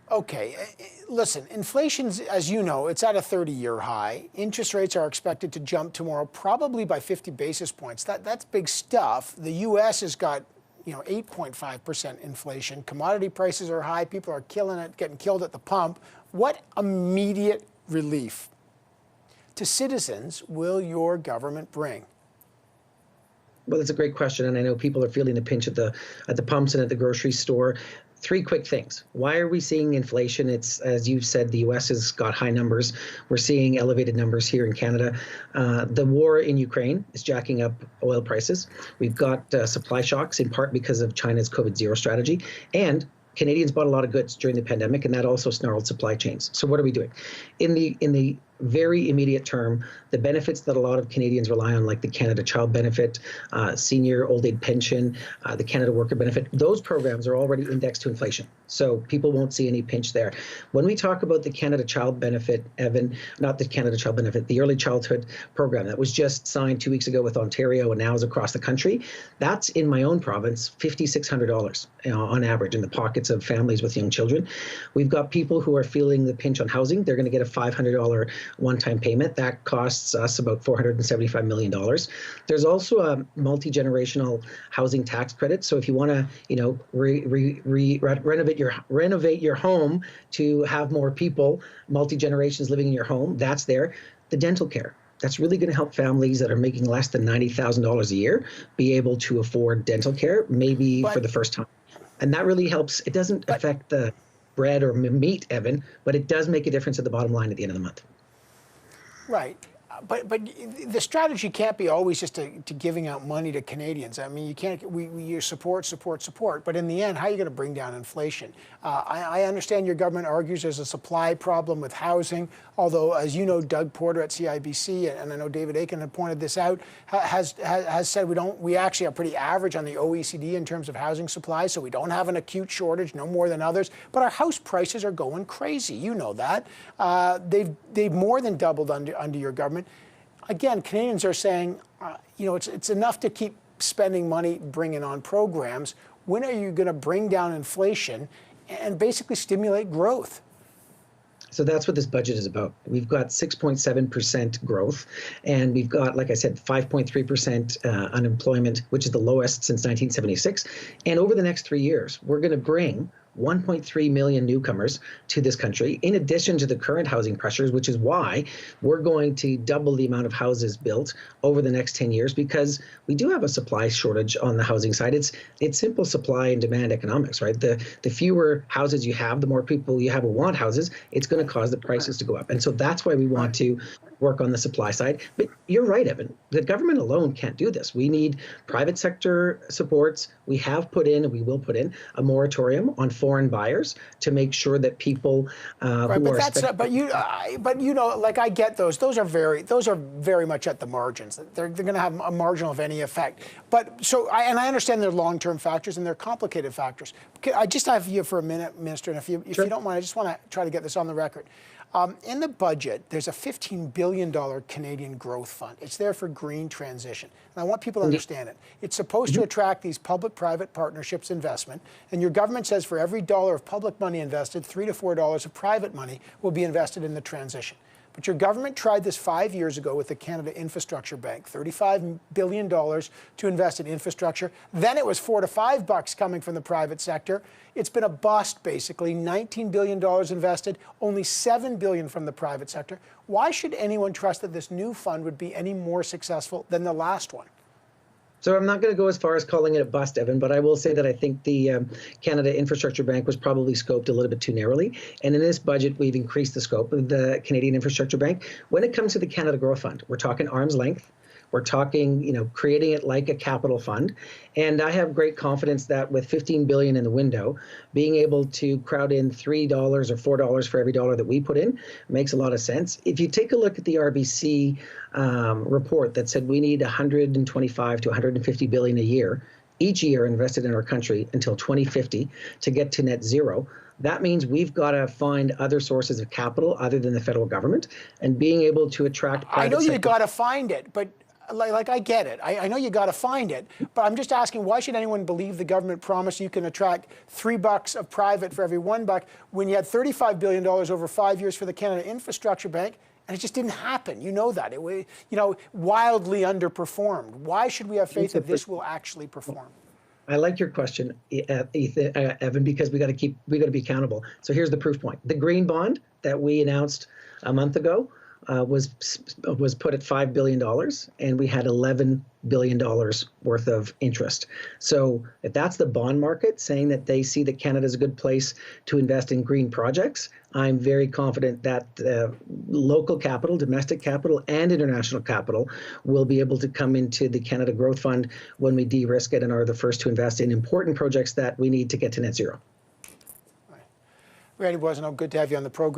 Okay, listen, inflation's, as you know, it's at a 30-year high. Interest rates are expected to jump tomorrow, probably by 50 basis points. That's big stuff. The U.S. has got, 8.5% inflation. Commodity prices are high. People are killing it, getting killed at the pump. What immediate relief to citizens will your government bring? Well, that's a great question, and I know people are feeling the pinch at the pumps and at the grocery store. Three quick things. Why are we seeing inflation? It's, as you've said, the U.S. has got high numbers. We're seeing elevated numbers here in Canada. The war in Ukraine is jacking up oil prices. We've got supply shocks, in part because of China's COVID-0 strategy, and Canadians bought a lot of goods during the pandemic, and that also snarled supply chains. So what are we doing? In the very immediate term, the benefits that a lot of Canadians rely on, like the Canada Child Benefit, senior old age pension, the Canada Worker Benefit, those programs are already indexed to inflation. So people won't see any pinch there. When we talk about the Canada Child Benefit, Evan, not the Canada Child Benefit, the Early Childhood Program that was just signed 2 weeks ago with Ontario and now is across the country, that's in my own province, $5,600 on average in the pockets of families with young children. We've got people who are feeling the pinch on housing. They're going to get a $500 one-time payment. That costs us about $475 million. There's also a multi-generational housing tax credit. So if you want to, renovate your home to have more people, multi-generations living in your home, that's there. The dental care. That's really going to help families that are making less than $90,000 a year be able to afford dental care, maybe for the first time. And that really helps. It doesn't affect the bread or meat, Evan, but it does make a difference at the bottom line at the end of the month. Right. But the strategy can't be always just to giving out money to Canadians. I mean, you can't. You support. But in the end, how are you going to bring down inflation? I understand your government argues there's a supply problem with housing. Although, as you know, Doug Porter at CIBC, and I know David Akin had pointed this out, has said we actually are pretty average on the OECD in terms of housing supply. So we don't have an acute shortage, no more than others. But our house prices are going crazy. You know that. They've more than doubled under your government. Again, Canadians are saying, it's enough to keep spending money, bringing on programs. When are you going to bring down inflation and basically stimulate growth? So that's what this budget is about. We've got 6.7% growth, and we've got, like I said, 5.3% unemployment, which is the lowest since 1976. And over the next 3 years, we're going to bring 1.3 million newcomers to this country, in addition to the current housing pressures, which is why we're going to double the amount of houses built over the next 10 years, because we do have a supply shortage on the housing side. It's simple supply and demand economics, right? The fewer houses you have, the more people you have who want houses, it's going to cause the prices to go up. And so that's why we want to work on the supply side. But you're right, Evan. The government alone can't do this. We need private sector supports. We have put in, and we will put in, a moratorium on foreign buyers to make sure that people I get those. Those are very much at the margins. They're going to have a marginal, if any, effect. But I understand they're long-term factors and they're complicated factors. I just have you for a minute, Minister, and if you don't mind, I just want to try to get this on the record. In the budget, there's a $15 billion Canadian growth fund. It's there for green transition. And I want people to understand it. It's supposed to attract these public-private partnerships investment. And your government says for every dollar of public money invested, $3 to $4 of private money will be invested in the transition. But your government tried this 5 years ago with the Canada Infrastructure Bank, $35 billion to invest in infrastructure. Then it was $4 to $5 coming from the private sector. It's been a bust, basically. $19 billion invested, only $7 billion from the private sector. Why should anyone trust that this new fund would be any more successful than the last one? So I'm not going to go as far as calling it a bust, Evan, but I will say that I think the Canada Infrastructure Bank was probably scoped a little bit too narrowly. And in this budget, we've increased the scope of the Canadian Infrastructure Bank. When it comes to the Canada Growth Fund, we're talking arm's length. We're talking, creating it like a capital fund. And I have great confidence that with $15 billion in the window, being able to crowd in $3 or $4 for every dollar that we put in makes a lot of sense. If you take a look at the RBC report that said we need 125 to 150 billion a year, each year invested in our country until 2050 to get to net zero, that means we've got to find other sources of capital other than the federal government, and being able to attract private I know you've got to find it, but Like I get it. I know you got to find it, but I'm just asking, why should anyone believe the government promised you can attract $3 of private for every $1 when you had $35 billion over 5 years for the Canada Infrastructure Bank, and it just didn't happen? You know that. It was, wildly underperformed. Why should we have faith that this will actually perform? I like your question, Evan, because we got to be accountable. So here's the proof point: the green bond that we announced a month ago was put at $5 billion, and we had $11 billion worth of interest. So if that's the bond market saying that they see that Canada is a good place to invest in green projects, I'm very confident that local capital, domestic capital, and international capital will be able to come into the Canada Growth Fund when we de-risk it and are the first to invest in important projects that we need to get to net zero. Randy Boissonnault, good to have you on the program.